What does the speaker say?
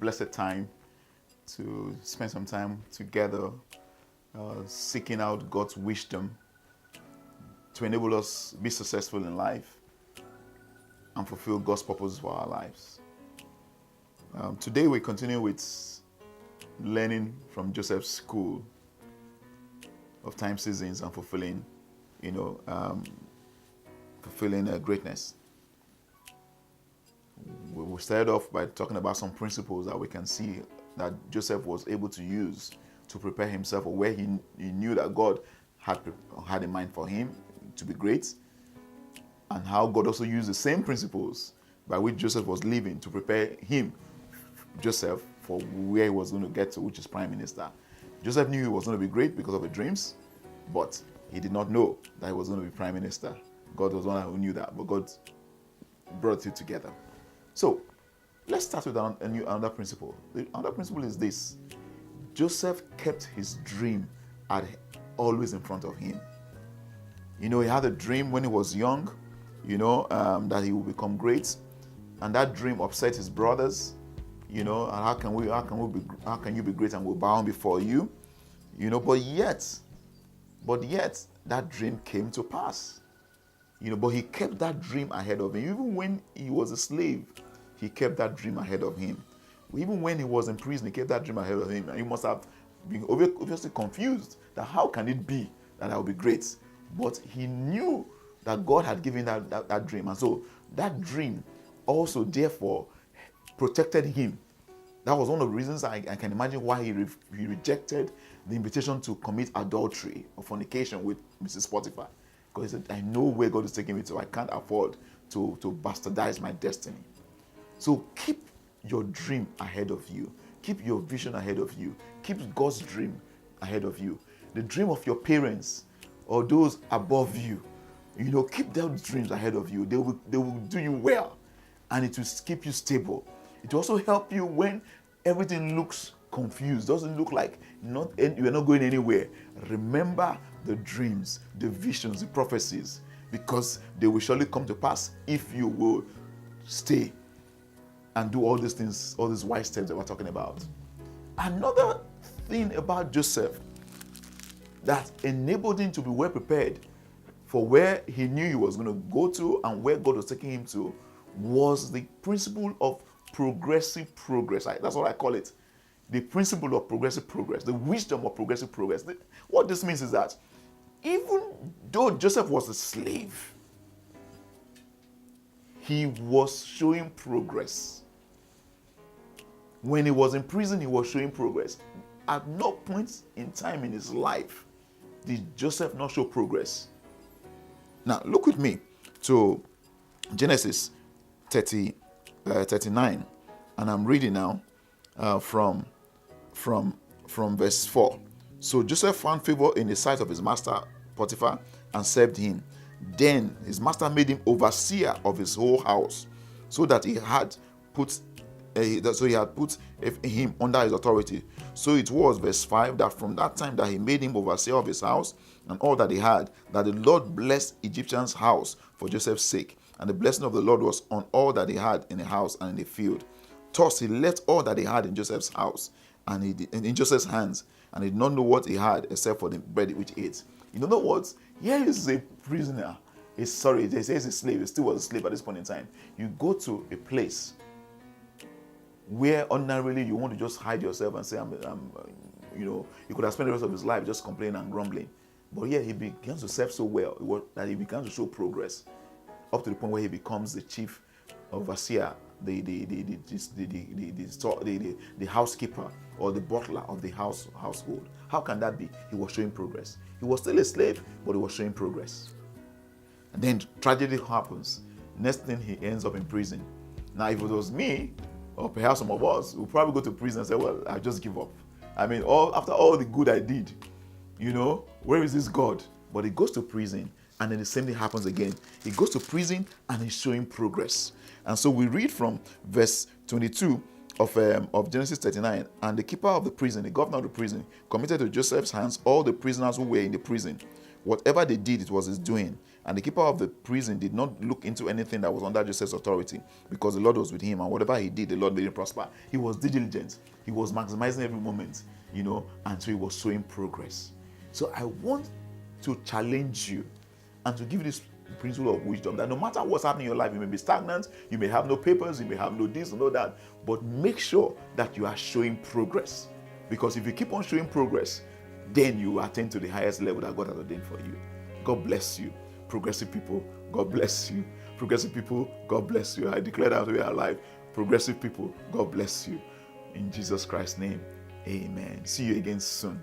blessed time to spend some time together, seeking out God's wisdom to enable us be successful in life and fulfill God's purposes for our lives. Today we continue with learning from Joseph's school of time, seasons, and fulfilling greatness. We started off by talking about some principles that we can see that Joseph was able to use to prepare himself for where he knew that God had in mind for him to be great, and how God also used the same principles by which Joseph was living to prepare Joseph, for where he was going to get to, which is prime minister. Joseph knew he was going to be great because of the dreams, but he did not know that he was going to be prime minister. God was the one who knew that, but God brought it together. So let's start with another principle. The other principle is this: Joseph kept his dream always in front of him. He had a dream when he was young, that he would become great, and that dream upset his brothers. And how can you be great and we'll bow before you? But yet that dream came to pass. But he kept that dream ahead of him. Even when he was a slave, he kept that dream ahead of him. Even when he was in prison, he kept that dream ahead of him. And he must have been obviously confused that how can it be that I will be great? But he knew that God had given that dream. And so that dream also, therefore, protected him. That was one of the reasons I can imagine why he rejected the invitation to commit adultery or fornication with Mrs. Potiphar. Because he said, I know where God is taking me to. I can't afford to bastardize my destiny. So keep your dream ahead of you. Keep your vision ahead of you. Keep God's dream ahead of you. The dream of your parents or those above you, keep those dreams ahead of you. They will do you well, and it will keep you stable. It will also help you when everything looks confused, doesn't look like you're not going anywhere. Remember the dreams, the visions, the prophecies, because they will surely come to pass if you will stay and do all these things, all these wise steps that we're talking about. Another thing about Joseph that enabled him to be well prepared for where he knew he was going to go to and where God was taking him to was the principle of progressive progress. That's what I call it. The principle of progressive progress, the wisdom of progressive progress. What this means is that even though Joseph was a slave, he was showing progress. When he was in prison, he was showing progress. At no point in time in his life did Joseph not show progress. Now, look with me to Genesis 39, and I'm reading now from verse 4. So Joseph found favor in the sight of his master Potiphar and served him. Then his master made him overseer of his whole house, so that he had put him under his authority. So it was, verse 5, that from that time that he made him overseer of his house and all that he had, that the Lord blessed Egyptian's house for Joseph's sake. And the blessing of the Lord was on all that he had in the house and in the field. Thus he left all that he had in Joseph's house and in Joseph's hands, and he did not know what he had except for the bread which he ate. In other words, here is a prisoner. They say he's a slave. He still was a slave at this point in time. You go to a place where ordinarily you want to just hide yourself and say, he could have spent the rest of his life just complaining and grumbling. But here he begins to serve so well that he begins to show progress, up to the point where he becomes the chief overseer, the housekeeper or the butler of the household. How can that be? He was showing progress. He was still a slave, but he was showing progress. And then tragedy happens. Next thing, he ends up in prison. Now, if it was me, or perhaps some of us, we'll probably go to prison and say, well, I just give up. After all the good I did, where is this God? But he goes to prison, and then the same thing happens again. He goes to prison, and he's showing progress. And so we read from verse 22 of Genesis 39, and the keeper of the prison, the governor of the prison, committed to Joseph's hands all the prisoners who were in the prison. Whatever they did, it was his doing. And the keeper of the prison did not look into anything that was under Joseph's authority, because the Lord was with him, and whatever he did, the Lord made him prosper. He was diligent. He was maximizing every moment, and so he was showing progress. So I want to challenge you and to give you this principle of wisdom, that no matter what's happening in your life, you may be stagnant, you may have no papers, you may have no this, no that, but make sure that you are showing progress. Because if you keep on showing progress, then you attain to the highest level that God has ordained for you. God bless you. Progressive people, God bless you. Progressive people, God bless you. I declare that we are alive. Progressive people, God bless you. In Jesus Christ's name, amen. See you again soon.